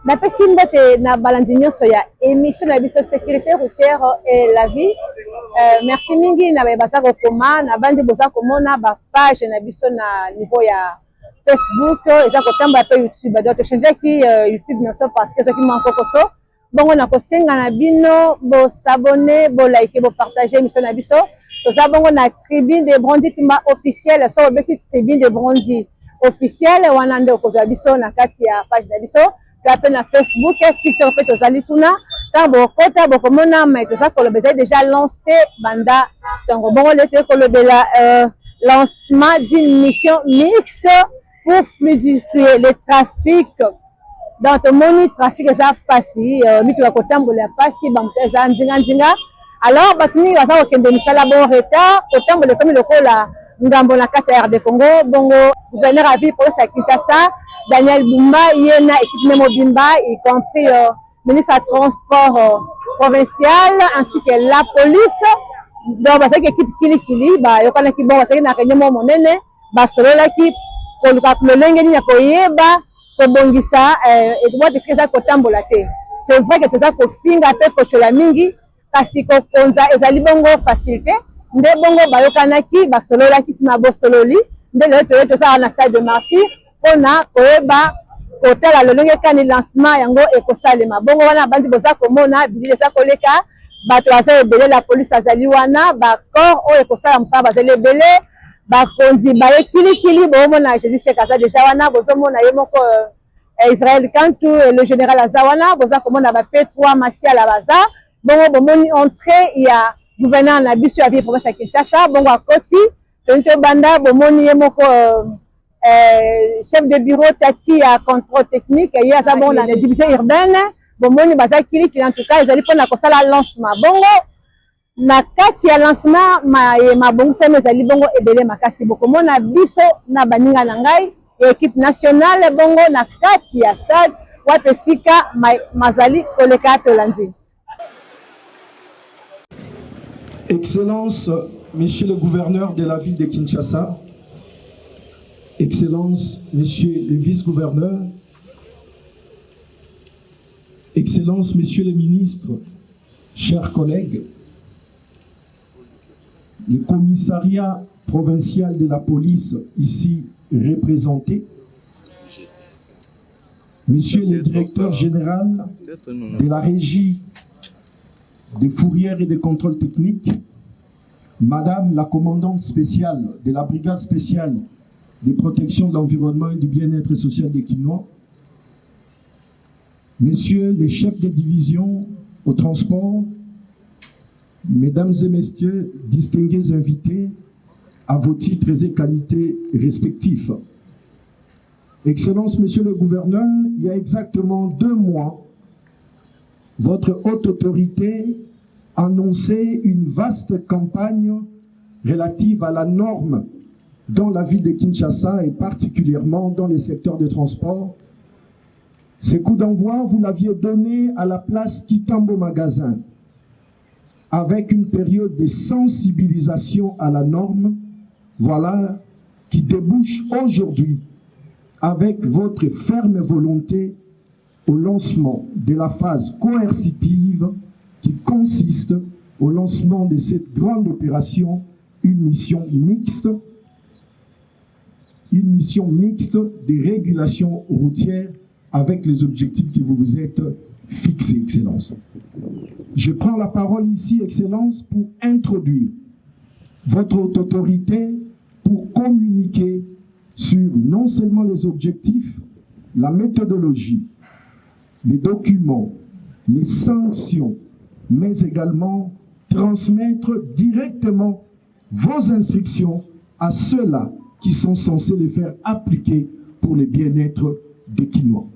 D'après Simbote na balandinyo soya émission na biso sécurité routière et la vie. Merci mingi na baza kokoma na bandi boza komona ba page na biso na niveau ya Facebook eza kotamba pe YouTube donc changer ki YouTube na so parce que ça qui manque koso bongo na kosenga na bino bo s'abonner bo liker bo partager émission na biso to za bongo na tribune de Brondi Timba officiel so beti tribune de Brondi officiel wana nde okozwa biso na kati ya page na biso tu na Facebook et TikTok peut tozali tuna tant bokota bokomona mais to ça kolobeza déjà lancé banda donc bongo le te kolobela lancement d'une mission mixte pour fluidifier le trafic dans le monde trafic eza pasi mitu kotambola pasi bamteza ndinga alors batuni baza kokende misala bon retard kotambola comme lokola ngambo na kata ya RD Congo bongo gouverneur à vie pour sa Kinshasa Daniel Bumba yena équipe Mobimba y compris ministre du transport provincial ainsi que la police donc parce que équipe kili ba yokana ki bon parce que na réunion monene ba solola ki koluka lolenge ni koyeba ko bongisa et doit est-ce que ça kotambola te c'est vrai que ça ko finga pe ko chola mingi kasi ko konza ezali bongo facilité nde bongo ba yokana ki ba solola ki sima bo sololi nde le to ça na stade de Martyr ona koyeba kotala lolenge kani lancement yango ekosalema bongo wana bandi boza komona bilile za koleka bato aza ebele la police azali wana bakor oyo ekosala mosala bazali ebele bakonzi baye kilikili bomona Jésus Chek aza deja wana bozomona ye moko Israël Kantu le général aza wana boza komona ba P3 Martial baza bongo bomoni entrée ya gouverneur na biso ya vie province ya Kinshasa bongo akoti tonto banda bomoni ye moko chef de bureau Tati à contrôle technique il y a ça bon la division urbaine bomoni baza kili en tout cas ils allaient prendre la lancement bongo na kati ya lancement ma bongo ça mais ali bongo ebele makasi boko mona biso na baninga na ngai équipe nationale bongo na kati ya stade watefika mazali koleka tolandi. Excellence, Monsieur le gouverneur de la ville de Kinshasa, Excellence, Monsieur le vice-gouverneur, Excellence, Monsieur le ministre, chers collègues, le commissariat provincial de la police ici représenté, Monsieur le directeur général de la régie des fourrières et des contrôles techniques, Madame la commandante spéciale de la brigade spéciale de protection de l'environnement et du bien-être social des Kinois, Messieurs les chefs de division au transport, Mesdames et Messieurs, distingués invités, à vos titres et qualités respectifs. Excellence, Monsieur le gouverneur, il y a exactement 2 mois, votre haute autorité annonçait une vaste campagne relative à la norme dans la ville de Kinshasa et particulièrement dans les secteurs de transport. Ce coup d'envoi, vous l'aviez donné à la place Kitambo Magasin, avec une période de sensibilisation à la norme, voilà, qui débouche aujourd'hui avec votre ferme volonté au lancement de la phase coercitive qui consiste au lancement de cette grande opération, une mission mixte de régulation routière avec les objectifs que vous vous êtes fixés, Excellence. Je prends la parole ici, Excellence, pour introduire votre haute autorité pour communiquer sur non seulement les objectifs, la méthodologie, les documents, les sanctions, mais également transmettre directement vos instructions à ceux-là qui sont censés les faire appliquer pour le bien-être des Kinois.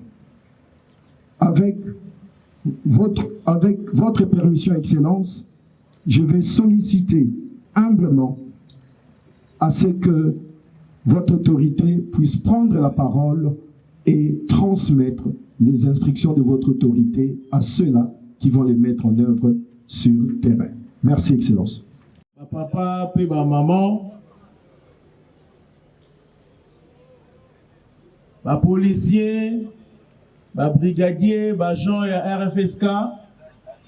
Avec votre permission, Excellence, je vais solliciter humblement à ce que votre autorité puisse prendre la parole et transmettre les instructions de votre autorité à ceux-là qui vont les mettre en œuvre sur le terrain. Merci, Excellence. Papa, puis maman, policier, brigadier, agent et RFSK, dans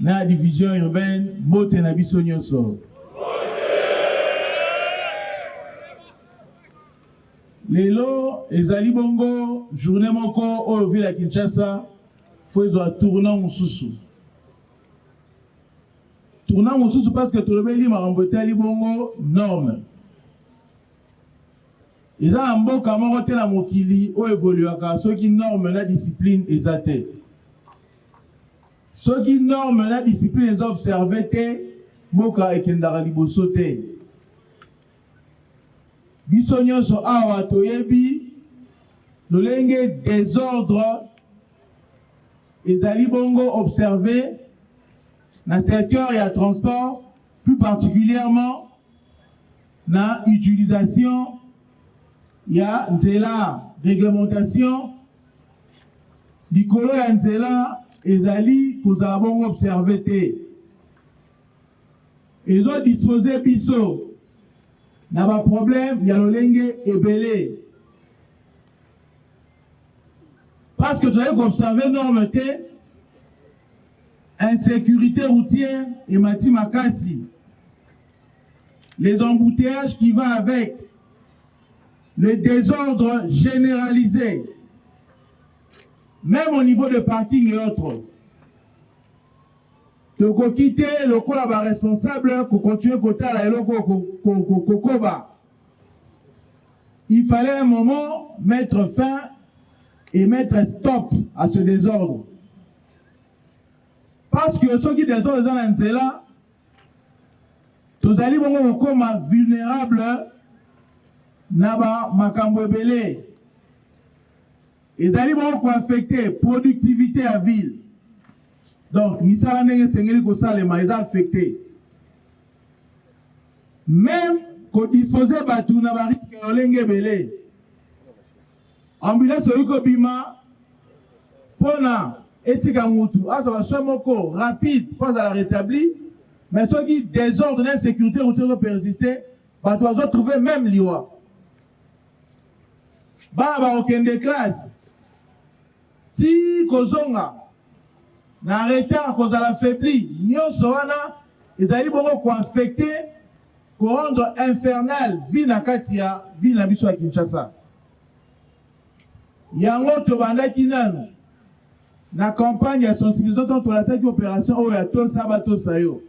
la division urbaine, Mote na biso nyonso. Lelo, ezali bongo, journée moko, au ville à Kinshasa, faut y tournant mususu. Tournant mususu parce que tout le monde m'a remboté li bongo norme. Ils ont un bon camarade na mokili o évoluaka ceux qui norme la discipline ezate. Ceux qui norme la discipline les observer te moka ekendara liboso te. Biso nyonso awa toyebi lolenge désordre ezali bongo observé dans le secteur et le transport, plus particulièrement dans l'utilisation, il y a la réglementation, l'icolo et la ezali que nous avons observé. Ils ont disposé biso. N'a pas de problème, il y a le lingue ébélé. Parce que tu as observé normeté, insécurité routière et Mati Makasi. Les embouteillages qui vont avec, le désordre généralisé, même au niveau de parking et autres. De quitter le corps responsable pour continuer à côté la Kokoba. Il fallait un moment mettre fin et mettre stop à ce désordre. Parce que ceux qui désordent dans l'Anzela, tous allez comme vulnérables, naba makambwebele. Ils allez affecter productivité à ville. Donc, misala nenge sengeli ko salema ils affecté. Même qu'on disposer batu na ba risque olenge belé. Ambulance yuko bima pona etika mutu azo ba somoko rapide pas à la rétablir mais ceux qui désordre d'insécurité routière persister ba doit trouver même liwa. Ba okende classe. Si kozonga na retard cause à l'affaibli, nyonso wana ezali bongo ko affecter ko rendre infernal vie na katia vie na biso ya Kinshasa. Yango to bandaki nanu na campagne de sensibilisation pour la cette opération Oyato Sabato Sayo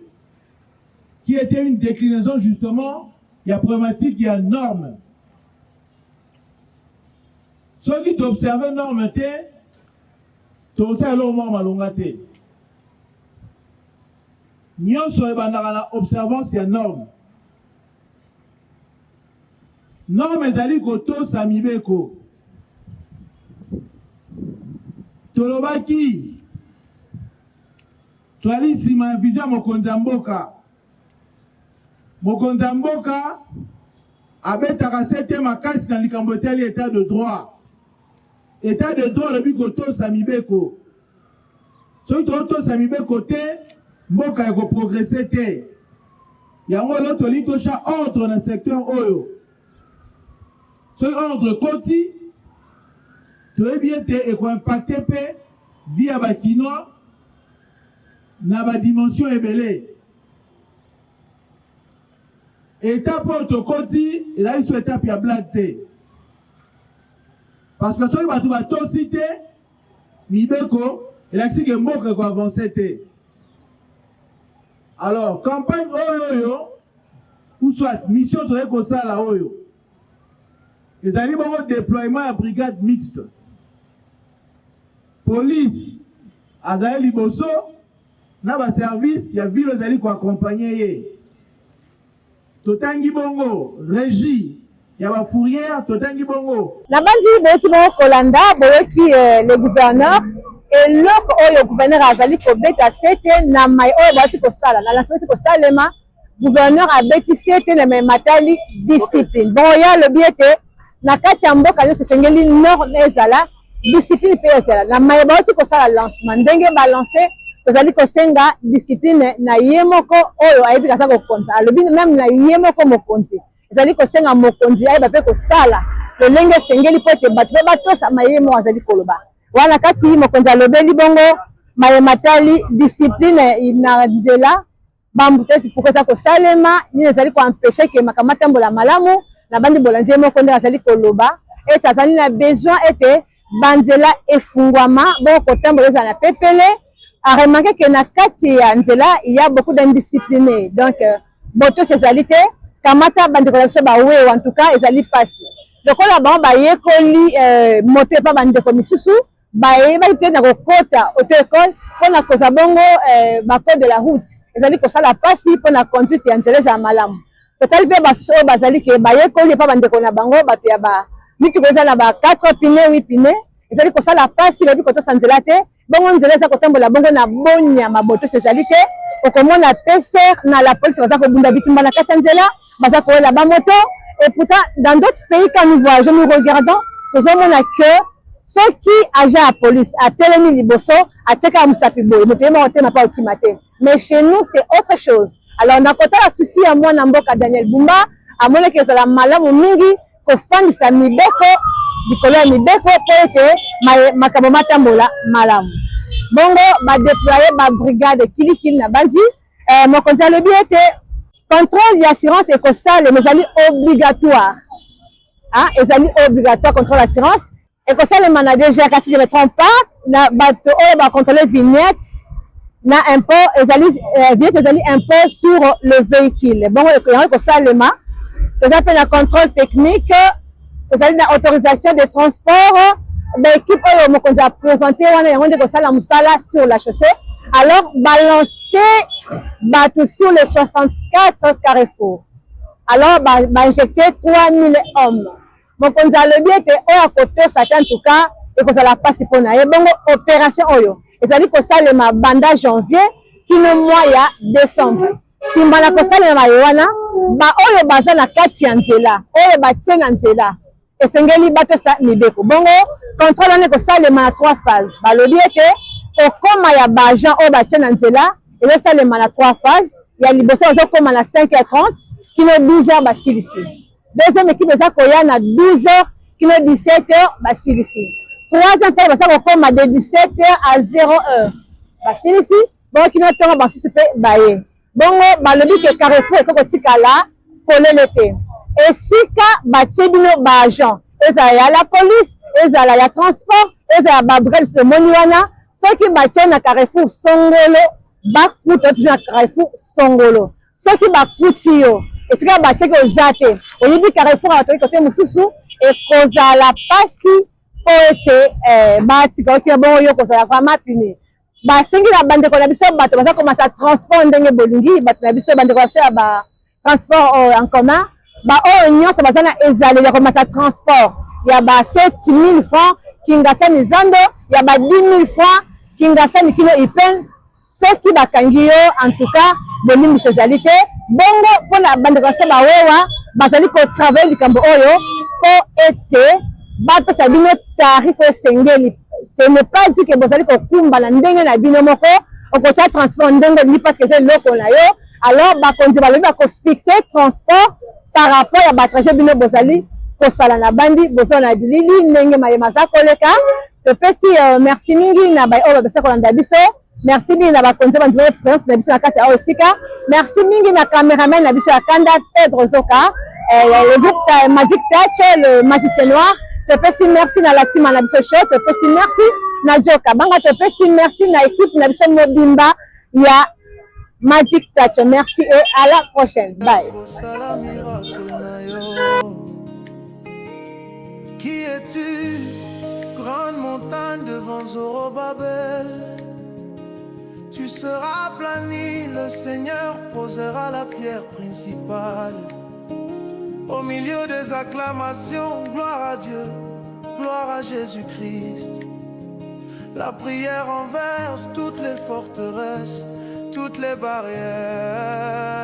qui était une déclinaison justement il y a problématique il y a norme. Ceux qui t'observent norme te to sa lo mo malonga te. Nyonso ebandaka na observance ya norme. Norme ezali koto samibeko. Tolobaki twali sima vision mokonza mboka. Mokonza mboka abetaka sete makasi na likambo etali état de droit. État de droit le bikoto samibeko. Soki to samibeko te mboka eko progresser te. Yango l'autre lito cha ordre na secteur oyo. Soki ordre koti to bien te eko impacter pe via bakinois na ba dimension ebele. Étape autokoti et là il faut étape ya black te. Parce que ceux qui va tout citer, Mibeko, il a dit que Mboka va avancer. Alors, campagne Oyo, ou soit mission de Récossa la Oyo. Ils allaient avoir déploiement à brigade mixte. Police, Azaël Liboso, n'a pas service, il y a ville aux alliés qui accompagner. Totangi Bongo, régie. Il y a fourrière, Totangi Bongo. Nabandi Boki Kolanda, Boki le gouverneur, et l'autre, le gouverneur Azali Kobeta, c'était Namai, Batiko Sala, la semaine de Salema, gouverneur a bêti, c'était le même matali discipline. Bon, il y a le biais, na kati ya mboka nyonso esengeli norme ezala, discipline mpe ezala. Na mayeba oti kosala lancement ndenge balance tozali kosenga discipline na ye moko oyo ayebi kaza kokonza, alobi même na ye moko mokonzi ezali kosenga mokonzi ayeba mpe kosala lolenge esengeli mpo ete bato mpe batosama ye moko azali koloba wana. Kasi mokonzi alobeli bongo mayema tali discipline na nzela bambutesi pour eza kosalema nini ezali koempeshe ke makambo atambola malamu na bandi bolanzi ye moko nde azali koloba ete azali na besoin ete banzela efungwama bongo kotambola ezala na pepele. A remarqué que na kati ya nzela il y a beaucoup d'indisciplinés, donc boto ezali te kamata bandeko na biso bawe en tout cas ezali pasi lokola bango bayekoli moto epa bandeko misusu bayebaki te na kokota auto école mpona kozwa bongo bacode de la route ezali kosala pasi mpona conduite ya nzela ezala malamu. Totali mpe basusu oyo bazali ke bayekoli epa bandeko na bango bato ya mituko eza na ba 4 pine 8 pine ezali kosala pasi bayebi kotosa nzela te bongo nzela eza kotambola bongo na bonyama botosi ezali te okomona peser na la police baza kobunda bitumba na kati ya nzela baza koyela bamoto. Et pourtant dans d'autres pays quand nous voyageons nous regardons tozomona que soki agent ya police atelemi liboso atieka mosapi boye moto ye moko te na pa okima te, mais chez nous c'est autre chose. Alors na kotala susi ya mwana mboka Daniel Bumba amonaki ezala malamu mingi kofandisa mibeko likolo ya mibeko mpo ete makambo matambola malamu. Bongo badéploye babrigade kilikili na bandi mokonzi alobi ete contrôle ya assurance ekosala ezali obligatoire. Ezali obligatoire contrôle assurance ekosalema na DG kasi je ne me trompe pas na bato oyo bacontrôle vignette na impôt ezali vignette ezali impôt sur le véhicule. Bongo yango ekosalema toza mpe na contrôle technique ezali na autorisation de transport l'équipe oyo mokonzi a présenté wana yango nde kosala mosala sur la chaussée. Alors balancer bato sur les 64 carrefours, alors injecté 3000 hommes. Mokonzi alobi ete oyo akotosa te en tout cas ekozala pasi mpona ye. Bongo opération oyo ezali kosalema banda janvier kino mois ya décembre. Nsima na kosalema ye wana baoyo baza na kati ya nzela oyo batie na nzela esengeli batosa mibeko. Bongo contrôle wana ekosalema na 3 phases. Balobi ete okoma ya baagent oyo batie na nzela ezosalema na 3 phases. Ya liboso ozokoma na 5h30 kino 12h basilisi. Deuxième équipe eza koya na 12h kino 17h basilisi. Troisième fois basa kokoma de 17h à 0h basilisi. Bongo kino ntongo basusu mpe baye. Bongo balobi ke carrefour ekokotikala polele te. Esika batie bino baagent ezala ya la police ezala ya transport ezala babrigade somoni wana soki batie na carrefour songolo bakuta toujours na carrefour songolo. Soki bakuti yo esika batieki oza te oyebi carrefour abatoki kote mosusu ekozala pasi po ete batika oki bongo yo kozala vraiment puni. Basengi na bandeko na biso bato baza komasa transport ndenge bolingi bato na biso bandeko na biso ya batransport en commun baoyo nyonso baza na ezaleli ya komasa transport ya ba 7000 francs kingasani zando ya ba 10000 francs kingasani kino ipen soki bakangi yo en tout cas bolimbi ezali te. Bongo mpona bandeko na biso bawewa bazali kotravaille likambo oyo po ete bapesa bino tarif esengeli. Ce n'est pas dit que bozali kokumba na ndenge na bino moko okotia transport ndenge ni parce que c'est loko na yo. Alors bakonzi balobi bakofixe transport par rapport ya batrajet bino bozali kosala na bandi bozala na bilili ndenge mayema za koleka. Topesi merci mingi na baye oyo bapesa kolanda biso. Merci mingi na bakonzi bandima expérience na biso na kati ya oyo esika. Merci mingi na cameraman na biso ya kanda Pedro Zoka, le groupe Magic Touch, le magicien noir. Topesi merci na la team na biso show. Topesi merci na Joka banga. Topesi merci na équipe na biso mobimba ya Magic Touch. Merci et à la prochaine. Bye. Qui es-tu, grande montagne devant Zorobabel? Tu seras aplani, le Seigneur posera la pierre principale. Au milieu des acclamations, gloire à Dieu, gloire à Jésus-Christ. La prière renverse toutes les forteresses, toutes les barrières.